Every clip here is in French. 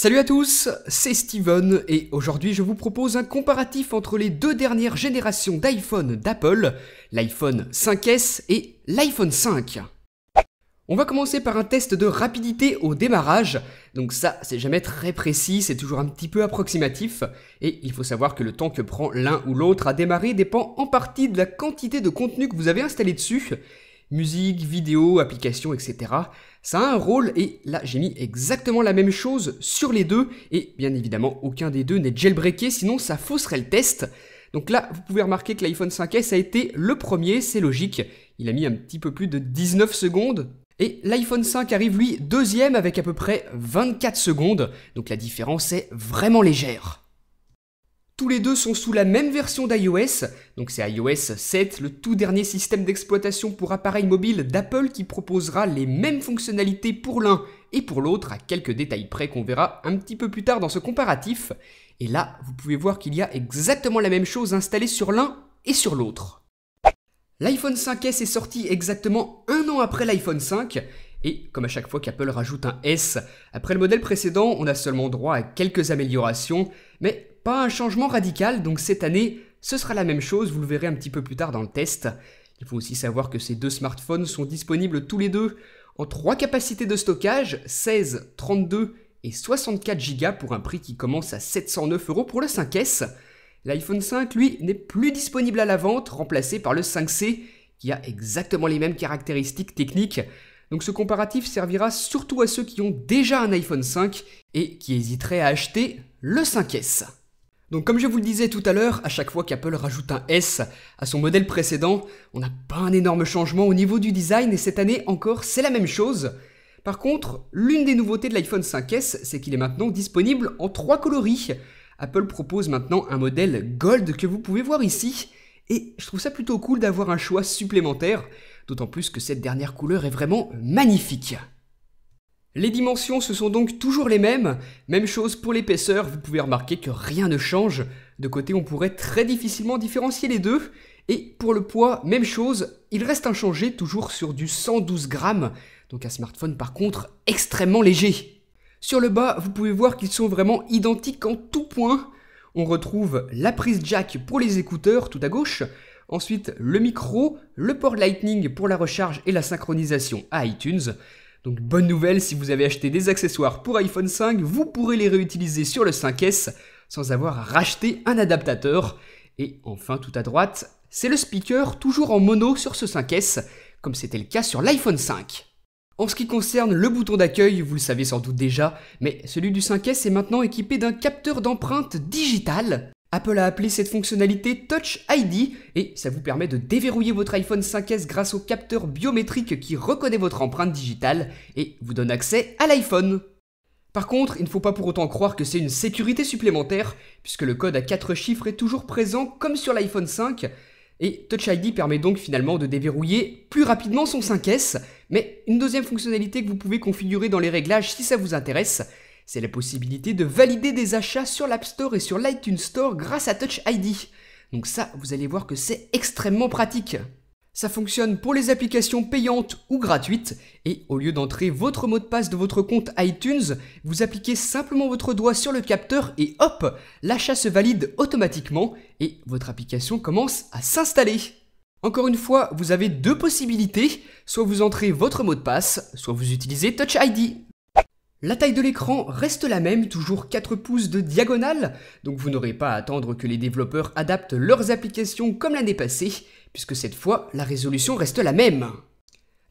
Salut à tous, c'est Steven et aujourd'hui je vous propose un comparatif entre les deux dernières générations d'iPhone d'Apple, l'iPhone 5S et l'iPhone 5. On va commencer par un test de rapidité au démarrage, donc ça c'est jamais très précis, c'est toujours un petit peu approximatif, et il faut savoir que le temps que prend l'un ou l'autre à démarrer dépend en partie de la quantité de contenu que vous avez installé dessus. Musique, vidéo, applications, etc. Ça a un rôle et là j'ai mis exactement la même chose sur les deux et bien évidemment aucun des deux n'est jailbreaké sinon ça fausserait le test. Donc là vous pouvez remarquer que l'iPhone 5S a été le premier, c'est logique, il a mis un petit peu plus de 19 secondes. Et l'iPhone 5 arrive lui deuxième avec à peu près 24 secondes, donc la différence est vraiment légère. Tous les deux sont sous la même version d'iOS, donc c'est iOS 7, le tout dernier système d'exploitation pour appareils mobiles d'Apple qui proposera les mêmes fonctionnalités pour l'un et pour l'autre, à quelques détails près qu'on verra un petit peu plus tard dans ce comparatif. Et là, vous pouvez voir qu'il y a exactement la même chose installée sur l'un et sur l'autre. L'iPhone 5S est sorti exactement un an après l'iPhone 5, et comme à chaque fois qu'Apple rajoute un S, après le modèle précédent, on a seulement droit à quelques améliorations, mais pas un changement radical, donc cette année, ce sera la même chose, vous le verrez un petit peu plus tard dans le test. Il faut aussi savoir que ces deux smartphones sont disponibles tous les deux en 3 capacités de stockage, 16, 32 et 64 Go pour un prix qui commence à 709 € pour le 5S. L'iPhone 5, lui, n'est plus disponible à la vente, remplacé par le 5C, qui a exactement les mêmes caractéristiques techniques. Donc ce comparatif servira surtout à ceux qui ont déjà un iPhone 5 et qui hésiteraient à acheter le 5S. Donc comme je vous le disais tout à l'heure, à chaque fois qu'Apple rajoute un S à son modèle précédent, on n'a pas un énorme changement au niveau du design et cette année encore c'est la même chose. Par contre, l'une des nouveautés de l'iPhone 5S, c'est qu'il est maintenant disponible en 3 coloris. Apple propose maintenant un modèle Gold que vous pouvez voir ici, et je trouve ça plutôt cool d'avoir un choix supplémentaire, d'autant plus que cette dernière couleur est vraiment magnifique. Les dimensions ce sont donc toujours les mêmes, même chose pour l'épaisseur, vous pouvez remarquer que rien ne change, de côté on pourrait très difficilement différencier les deux, et pour le poids, même chose, il reste inchangé, toujours sur du 112 grammes, donc un smartphone par contre extrêmement léger. Sur le bas, vous pouvez voir qu'ils sont vraiment identiques en tout point. On retrouve la prise jack pour les écouteurs tout à gauche, ensuite le micro, le port Lightning pour la recharge et la synchronisation à iTunes. Donc bonne nouvelle, si vous avez acheté des accessoires pour iPhone 5, vous pourrez les réutiliser sur le 5S sans avoir à racheter un adaptateur. Et enfin tout à droite, c'est le speaker toujours en mono sur ce 5S, comme c'était le cas sur l'iPhone 5. En ce qui concerne le bouton d'accueil, vous le savez sans doute déjà, mais celui du 5S est maintenant équipé d'un capteur d'empreinte digital. Apple a appelé cette fonctionnalité Touch ID et ça vous permet de déverrouiller votre iPhone 5S grâce au capteur biométrique qui reconnaît votre empreinte digitale et vous donne accès à l'iPhone. Par contre, il ne faut pas pour autant croire que c'est une sécurité supplémentaire puisque le code à 4 chiffres est toujours présent comme sur l'iPhone 5 et Touch ID permet donc finalement de déverrouiller plus rapidement son 5S, mais une deuxième fonctionnalité que vous pouvez configurer dans les réglages si ça vous intéresse, c'est la possibilité de valider des achats sur l'App Store et sur l'iTunes Store grâce à Touch ID. Donc ça, vous allez voir que c'est extrêmement pratique. Ça fonctionne pour les applications payantes ou gratuites, et au lieu d'entrer votre mot de passe de votre compte iTunes, vous appliquez simplement votre doigt sur le capteur et hop, l'achat se valide automatiquement et votre application commence à s'installer. Encore une fois, vous avez deux possibilités, soit vous entrez votre mot de passe, soit vous utilisez Touch ID. La taille de l'écran reste la même, toujours 4 pouces de diagonale, donc vous n'aurez pas à attendre que les développeurs adaptent leurs applications comme l'année passée, puisque cette fois, la résolution reste la même.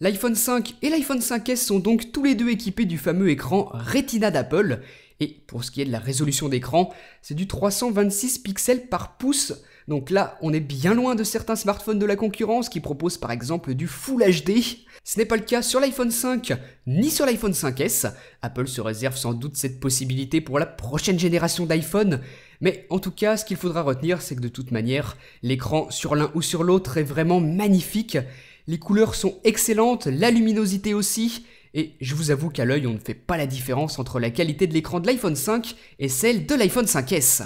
L'iPhone 5 et l'iPhone 5S sont donc tous les deux équipés du fameux écran Retina d'Apple, et pour ce qui est de la résolution d'écran, c'est du 326 pixels par pouce, donc là on est bien loin de certains smartphones de la concurrence qui proposent par exemple du Full HD. Ce n'est pas le cas sur l'iPhone 5 ni sur l'iPhone 5S, Apple se réserve sans doute cette possibilité pour la prochaine génération d'iPhone, mais en tout cas ce qu'il faudra retenir c'est que de toute manière, l'écran sur l'un ou sur l'autre est vraiment magnifique, les couleurs sont excellentes, la luminosité aussi, et je vous avoue qu'à l'œil on ne fait pas la différence entre la qualité de l'écran de l'iPhone 5 et celle de l'iPhone 5S.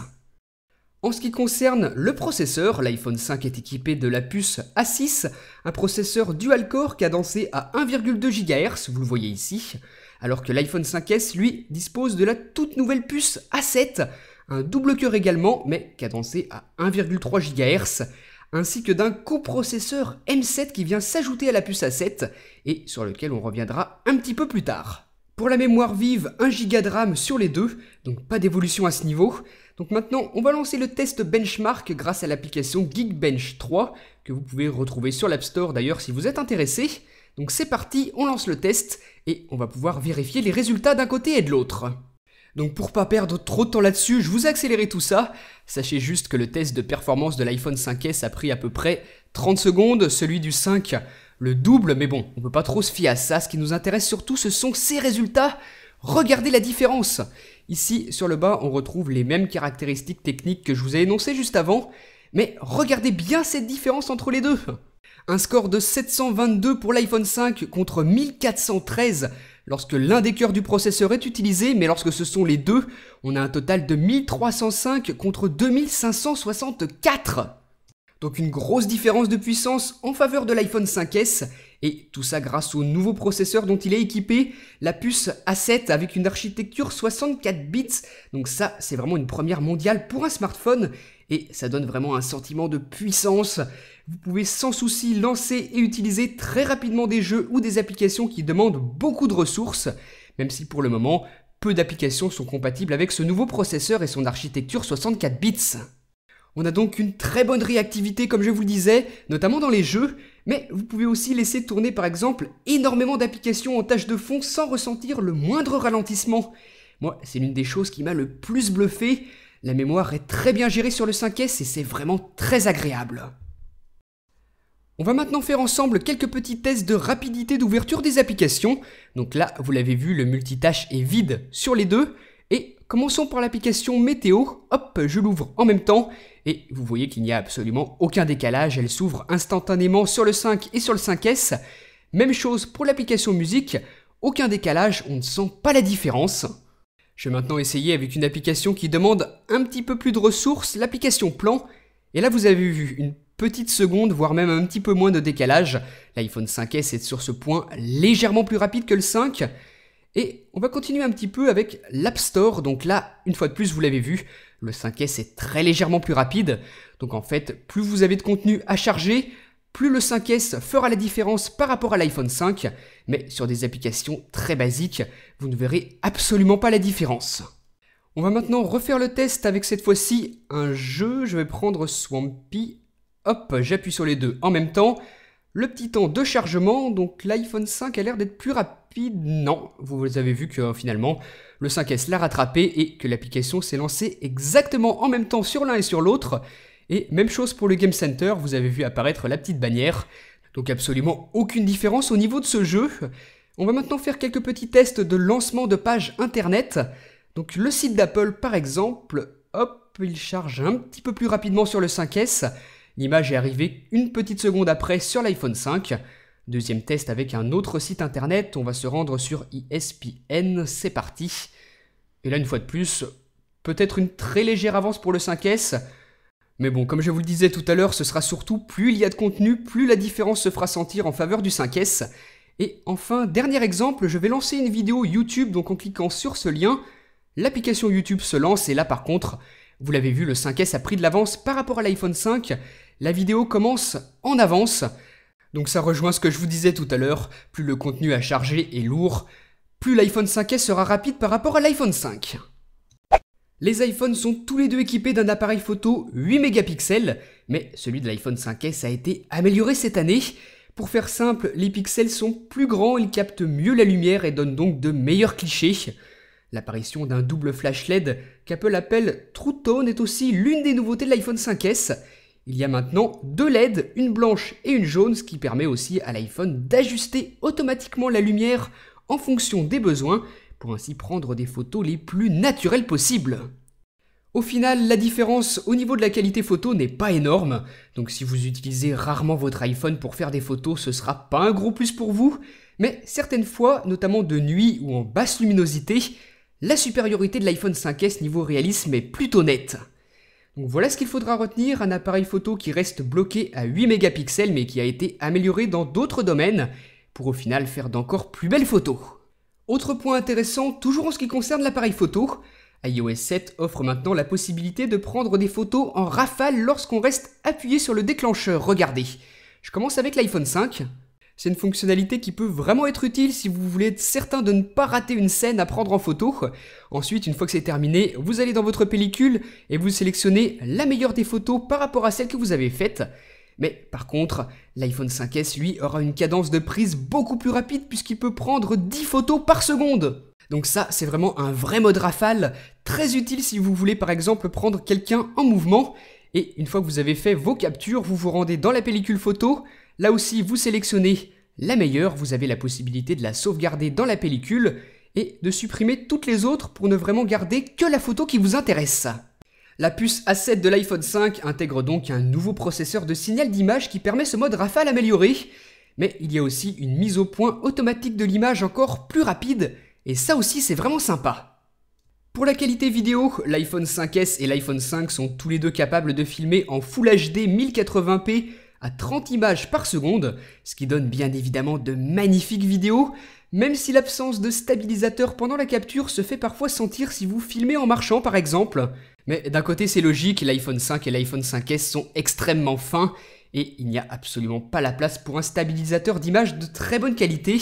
En ce qui concerne le processeur, l'iPhone 5 est équipé de la puce A6, un processeur dual-core cadencé à 1,2 GHz, vous le voyez ici, alors que l'iPhone 5S, lui, dispose de la toute nouvelle puce A7, un double cœur également, mais cadencé à 1,3 GHz, ainsi que d'un coprocesseur M7 qui vient s'ajouter à la puce A7 et sur lequel on reviendra un petit peu plus tard. Pour la mémoire vive, 1 Go de RAM sur les deux, donc pas d'évolution à ce niveau. Donc maintenant, on va lancer le test benchmark grâce à l'application Geekbench 3, que vous pouvez retrouver sur l'App Store d'ailleurs si vous êtes intéressé. Donc c'est parti, on lance le test et on va pouvoir vérifier les résultats d'un côté et de l'autre. Donc pour pas perdre trop de temps là-dessus, je vous ai accéléré tout ça. Sachez juste que le test de performance de l'iPhone 5S a pris à peu près 30 secondes, celui du 5 le double, mais bon, on peut pas trop se fier à ça. Ce qui nous intéresse surtout, ce sont ces résultats. Regardez la différence. Ici, sur le bas, on retrouve les mêmes caractéristiques techniques que je vous ai énoncées juste avant, mais regardez bien cette différence entre les deux. Un score de 722 pour l'iPhone 5 contre 1413 lorsque l'un des cœurs du processeur est utilisé, mais lorsque ce sont les deux, on a un total de 1305 contre 2564. Donc une grosse différence de puissance en faveur de l'iPhone 5S, et tout ça grâce au nouveau processeur dont il est équipé, la puce A7 avec une architecture 64 bits, donc ça c'est vraiment une première mondiale pour un smartphone, et ça donne vraiment un sentiment de puissance. Vous pouvez sans souci lancer et utiliser très rapidement des jeux ou des applications qui demandent beaucoup de ressources, même si pour le moment, peu d'applications sont compatibles avec ce nouveau processeur et son architecture 64 bits. On a donc une très bonne réactivité comme je vous le disais, notamment dans les jeux, mais vous pouvez aussi laisser tourner par exemple énormément d'applications en tâche de fond sans ressentir le moindre ralentissement. Moi, c'est l'une des choses qui m'a le plus bluffé. La mémoire est très bien gérée sur le 5S et c'est vraiment très agréable. On va maintenant faire ensemble quelques petits tests de rapidité d'ouverture des applications. Donc là, vous l'avez vu, le multitâche est vide sur les deux. Et commençons par l'application météo. Hop, je l'ouvre en même temps. Et vous voyez qu'il n'y a absolument aucun décalage. Elle s'ouvre instantanément sur le 5 et sur le 5S. Même chose pour l'application musique. Aucun décalage, on ne sent pas la différence. Je vais maintenant essayer avec une application qui demande un petit peu plus de ressources, l'application plan. Et là, vous avez vu une petite seconde, voire même un petit peu moins de décalage. L'iPhone 5S est sur ce point légèrement plus rapide que le 5. Et on va continuer un petit peu avec l'App Store. Donc là, une fois de plus, vous l'avez vu, le 5S est très légèrement plus rapide. Donc en fait, plus vous avez de contenu à charger, plus le 5S fera la différence par rapport à l'iPhone 5. Mais sur des applications très basiques, vous ne verrez absolument pas la différence. On va maintenant refaire le test avec cette fois-ci un jeu. Je vais prendre Swampy. Hop, j'appuie sur les deux en même temps. Le petit temps de chargement, donc l'iPhone 5 a l'air d'être plus rapide. Non, vous avez vu que finalement, le 5S l'a rattrapé et que l'application s'est lancée exactement en même temps sur l'un et sur l'autre. Et même chose pour le Game Center, vous avez vu apparaître la petite bannière. Donc absolument aucune différence au niveau de ce jeu. On va maintenant faire quelques petits tests de lancement de pages internet. Donc le site d'Apple par exemple, hop, il charge un petit peu plus rapidement sur le 5S. L'image est arrivée une petite seconde après sur l'iPhone 5. Deuxième test avec un autre site internet, on va se rendre sur ESPN, c'est parti. Et là une fois de plus, peut-être une très légère avance pour le 5S. Mais bon, comme je vous le disais tout à l'heure, ce sera surtout plus il y a de contenu, plus la différence se fera sentir en faveur du 5S. Et enfin, dernier exemple, je vais lancer une vidéo YouTube, donc en cliquant sur ce lien, l'application YouTube se lance et là par contre, vous l'avez vu, le 5S a pris de l'avance par rapport à l'iPhone 5. La vidéo commence en avance. Donc ça rejoint ce que je vous disais tout à l'heure, plus le contenu à charger est lourd, plus l'iPhone 5S sera rapide par rapport à l'iPhone 5. Les iPhones sont tous les deux équipés d'un appareil photo 8 mégapixels, mais celui de l'iPhone 5S a été amélioré cette année. Pour faire simple, les pixels sont plus grands, ils captent mieux la lumière et donnent donc de meilleurs clichés. L'apparition d'un double flash LED qu'Apple appelle True Tone est aussi l'une des nouveautés de l'iPhone 5S. Il y a maintenant deux LED, une blanche et une jaune, ce qui permet aussi à l'iPhone d'ajuster automatiquement la lumière en fonction des besoins, pour ainsi prendre des photos les plus naturelles possibles. Au final, la différence au niveau de la qualité photo n'est pas énorme, donc si vous utilisez rarement votre iPhone pour faire des photos, ce sera pas un gros plus pour vous, mais certaines fois, notamment de nuit ou en basse luminosité, la supériorité de l'iPhone 5S niveau réalisme est plutôt nette. Donc voilà ce qu'il faudra retenir, un appareil photo qui reste bloqué à 8 mégapixels mais qui a été amélioré dans d'autres domaines pour au final faire d'encore plus belles photos. Autre point intéressant, toujours en ce qui concerne l'appareil photo, iOS 7 offre maintenant la possibilité de prendre des photos en rafale lorsqu'on reste appuyé sur le déclencheur. Regardez, je commence avec l'iPhone 5. C'est une fonctionnalité qui peut vraiment être utile si vous voulez être certain de ne pas rater une scène à prendre en photo. Ensuite, une fois que c'est terminé, vous allez dans votre pellicule et vous sélectionnez la meilleure des photos par rapport à celle que vous avez faite. Mais par contre, l'iPhone 5S lui aura une cadence de prise beaucoup plus rapide puisqu'il peut prendre 10 photos par seconde. Donc ça, c'est vraiment un vrai mode rafale, très utile si vous voulez par exemple prendre quelqu'un en mouvement. Et une fois que vous avez fait vos captures, vous vous rendez dans la pellicule photo. Là aussi, vous sélectionnez la meilleure, vous avez la possibilité de la sauvegarder dans la pellicule et de supprimer toutes les autres pour ne vraiment garder que la photo qui vous intéresse. La puce A7 de l'iPhone 5 intègre donc un nouveau processeur de signal d'image qui permet ce mode rafale amélioré. Mais il y a aussi une mise au point automatique de l'image encore plus rapide, et ça aussi c'est vraiment sympa. Pour la qualité vidéo, l'iPhone 5S et l'iPhone 5 sont tous les deux capables de filmer en Full HD 1080p à 30 images par seconde, ce qui donne bien évidemment de magnifiques vidéos, même si l'absence de stabilisateur pendant la capture se fait parfois sentir si vous filmez en marchant par exemple. Mais d'un côté c'est logique, l'iPhone 5 et l'iPhone 5S sont extrêmement fins et il n'y a absolument pas la place pour un stabilisateur d'image de très bonne qualité.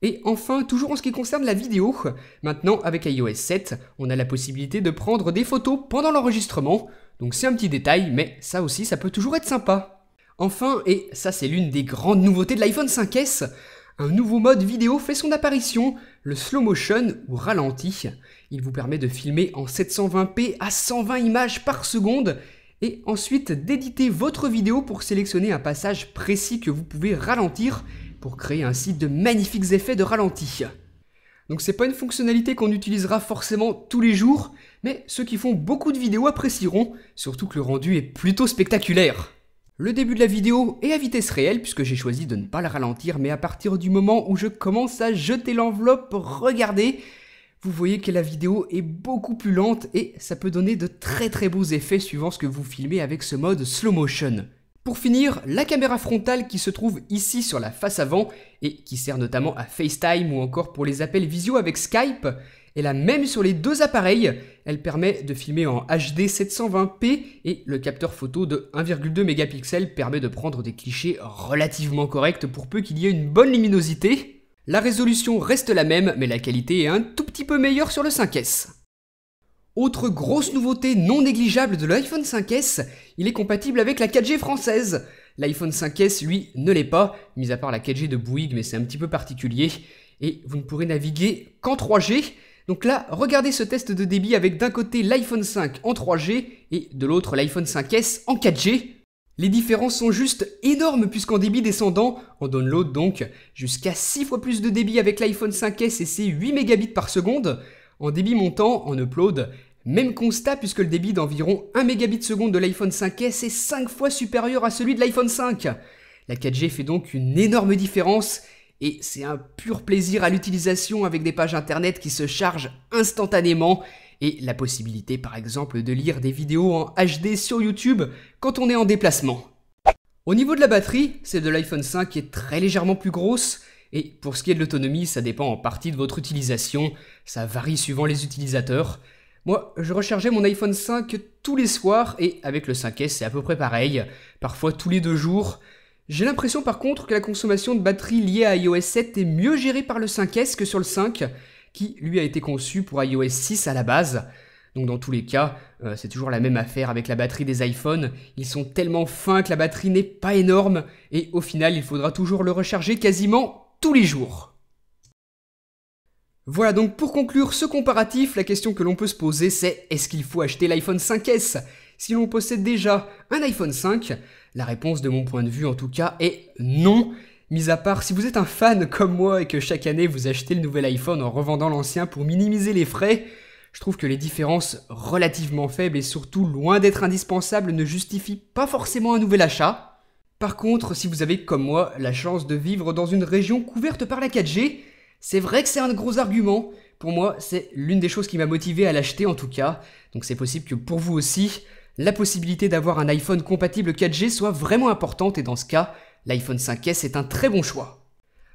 Et enfin, toujours en ce qui concerne la vidéo, maintenant avec iOS 7, on a la possibilité de prendre des photos pendant l'enregistrement, donc c'est un petit détail, mais ça aussi ça peut toujours être sympa. Enfin, et ça c'est l'une des grandes nouveautés de l'iPhone 5S, un nouveau mode vidéo fait son apparition, le slow motion ou ralenti. Il vous permet de filmer en 720p à 120 images par seconde et ensuite d'éditer votre vidéo pour sélectionner un passage précis que vous pouvez ralentir pour créer ainsi de magnifiques effets de ralenti. Donc c'est pas une fonctionnalité qu'on utilisera forcément tous les jours, mais ceux qui font beaucoup de vidéos apprécieront, surtout que le rendu est plutôt spectaculaire. Le début de la vidéo est à vitesse réelle puisque j'ai choisi de ne pas la ralentir, mais à partir du moment où je commence à jeter l'enveloppe, regardez, vous voyez que la vidéo est beaucoup plus lente et ça peut donner de très beaux effets suivant ce que vous filmez avec ce mode slow motion. Pour finir, la caméra frontale qui se trouve ici sur la face avant et qui sert notamment à FaceTime ou encore pour les appels visio avec Skype est la même sur les deux appareils. Elle permet de filmer en HD 720p et le capteur photo de 1,2 mégapixels permet de prendre des clichés relativement corrects pour peu qu'il y ait une bonne luminosité. La résolution reste la même mais la qualité est un tout petit peu meilleure sur le 5S. Autre grosse nouveauté non négligeable de l'iPhone 5S, il est compatible avec la 4G française. L'iPhone 5S, lui, ne l'est pas, mis à part la 4G de Bouygues, mais c'est un petit peu particulier. Et vous ne pourrez naviguer qu'en 3G. Donc là, regardez ce test de débit avec d'un côté l'iPhone 5 en 3G et de l'autre l'iPhone 5S en 4G. Les différences sont juste énormes puisqu'en débit descendant, en download donc, jusqu'à 6 fois plus de débit avec l'iPhone 5S et ses 8 mégabits par seconde. En débit montant, en upload, même constat puisque le débit d'environ 1 mégabit seconde de l'iPhone 5S est 5 fois supérieur à celui de l'iPhone 5. La 4G fait donc une énorme différence et c'est un pur plaisir à l'utilisation avec des pages internet qui se chargent instantanément et la possibilité par exemple de lire des vidéos en HD sur YouTube quand on est en déplacement. Au niveau de la batterie, celle de l'iPhone 5 est très légèrement plus grosse. Et pour ce qui est de l'autonomie, ça dépend en partie de votre utilisation, ça varie suivant les utilisateurs. Moi, je rechargeais mon iPhone 5 tous les soirs et avec le 5S c'est à peu près pareil, parfois tous les 2 jours. J'ai l'impression par contre que la consommation de batterie liée à iOS 7 est mieux gérée par le 5S que sur le 5, qui lui a été conçu pour iOS 6 à la base. Donc dans tous les cas, c'est toujours la même affaire avec la batterie des iPhones. Ils sont tellement fins que la batterie n'est pas énorme et au final il faudra toujours le recharger quasiment tous les jours. Voilà donc pour conclure ce comparatif, la question que l'on peut se poser c'est est-ce qu'il faut acheter l'iPhone 5S si l'on possède déjà un iPhone 5? La réponse de mon point de vue en tout cas est non, mis à part si vous êtes un fan comme moi et que chaque année vous achetez le nouvel iPhone en revendant l'ancien pour minimiser les frais. Je trouve que les différences relativement faibles et surtout loin d'être indispensables ne justifient pas forcément un nouvel achat. Par contre, si vous avez comme moi la chance de vivre dans une région couverte par la 4G, c'est vrai que c'est un gros argument. Pour moi, c'est l'une des choses qui m'a motivé à l'acheter en tout cas. Donc c'est possible que pour vous aussi, la possibilité d'avoir un iPhone compatible 4G soit vraiment importante et dans ce cas, l'iPhone 5S est un très bon choix.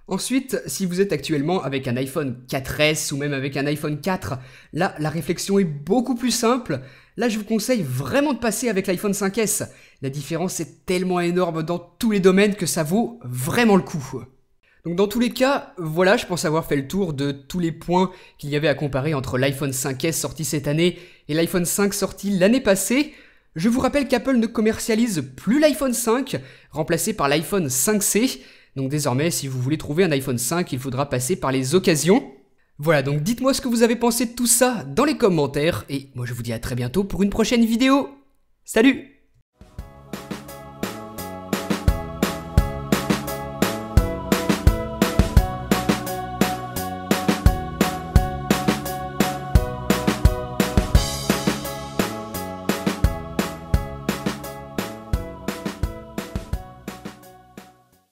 Ensuite, si vous êtes actuellement avec un iPhone 4S ou même avec un iPhone 4, là, la réflexion est beaucoup plus simple. Là, je vous conseille vraiment de passer avec l'iPhone 5S. La différence est tellement énorme dans tous les domaines que ça vaut vraiment le coup. Donc dans tous les cas, voilà, je pense avoir fait le tour de tous les points qu'il y avait à comparer entre l'iPhone 5S sorti cette année et l'iPhone 5 sorti l'année passée. Je vous rappelle qu'Apple ne commercialise plus l'iPhone 5, remplacé par l'iPhone 5C. Donc désormais, si vous voulez trouver un iPhone 5, il faudra passer par les occasions. Voilà, donc dites-moi ce que vous avez pensé de tout ça dans les commentaires, et moi je vous dis à très bientôt pour une prochaine vidéo. Salut!